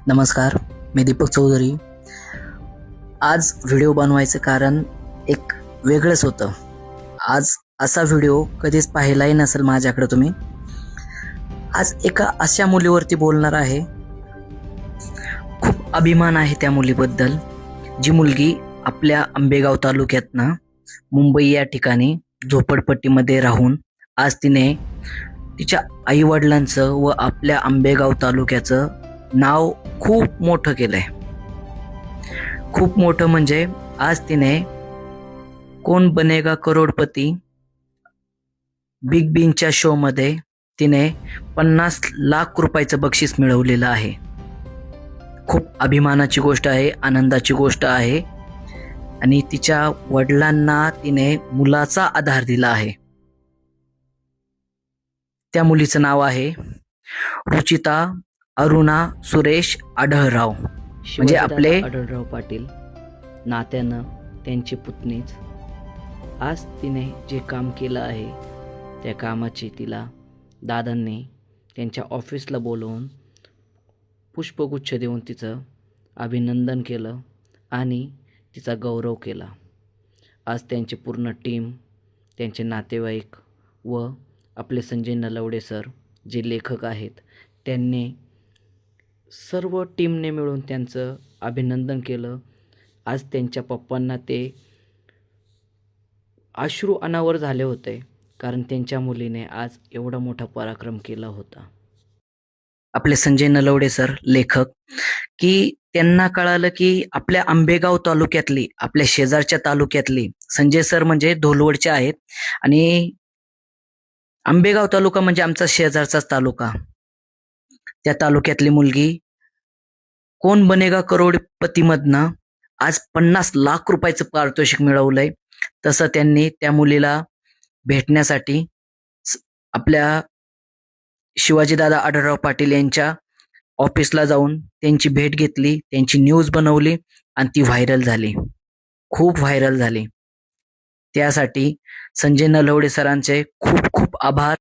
नमस्कार, मी दीपक चौधरी. आज व्हिडिओ बनवायचं कारण एक वेगळंच होतं. आज असा व्हिडिओ कधीच पाहिलाही नसेल माझ्याकडे तुम्ही. आज एका अशा मुलीवरती बोलणार आहे. खूप अभिमान आहे त्या मुलीबद्दल. जी मुलगी आपल्या आंबेगाव तालुक्यातनं मुंबई या ठिकाणी झोपडपट्टीमध्ये राहून आज तिने तिच्या आईवडिलांचं व आपल्या आंबेगाव तालुक्याचं नाव खूप मोठं केलंय. खूप मोठं म्हणजे आज तिने कोण बनेगा करोडपती बिग बींच्या शो मध्ये तिने 50 लाख रुपयाचं बक्षीस मिळवलेलं आहे. खूप अभिमानाची गोष्ट आहे, आनंदाची गोष्ट आहे. आणि तिच्या वडिलांना तिने मुलाचा आधार दिला आहे. त्या मुलीचं नाव आहे रुचिता अरुणा सुरेश आढळराव, म्हणजे आपले आढळराव पाटील. नात्यानं त्यांची पुतणीच. आज तिने जे काम केलं आहे त्या कामाची तिला दादांनी त्यांच्या ऑफिसला बोलवून पुष्पगुच्छ देऊन तिचं अभिनंदन केलं आणि तिचा गौरव केला. आज त्यांची पूर्ण टीम, त्यांचे नातेवाईक व आपले संजय नलवडे सर जे लेखक आहेत, त्यांनी सर्व टीमने मिळून त्यांचं अभिनंदन केलं. आज त्यांच्या पप्पांना ते अश्रू अनावर झाले होते, कारण त्यांच्या मुलीने आज एवढा मोठा पराक्रम केला होता. आपले संजय नलवडे सर लेखक, की त्यांना कळालं की आपल्या आंबेगाव तालुक्यातली, आपल्या शेजारच्या तालुक्यातली, संजय सर म्हणजे धोलवडचे आहेत आणि आंबेगाव तालुका म्हणजे आमचा शेजारचाच तालुका. त्या तालुक्यातली मुलगी कोण बनेगा करोडपती मधनं आज 50 लाख रुपयाचं पारितोषिक मिळवलंय. तसं त्यांनी त्या मुलीला भेटण्यासाठी आपल्या शिवाजीदादा आढळराव पाटील यांच्या ऑफिसला जाऊन त्यांची भेट घेतली, त्यांची न्यूज बनवली आणि ती व्हायरल झाली, खूप व्हायरल झाली. त्यासाठी संजय नलवडे सरांचे खूप खूप आभार.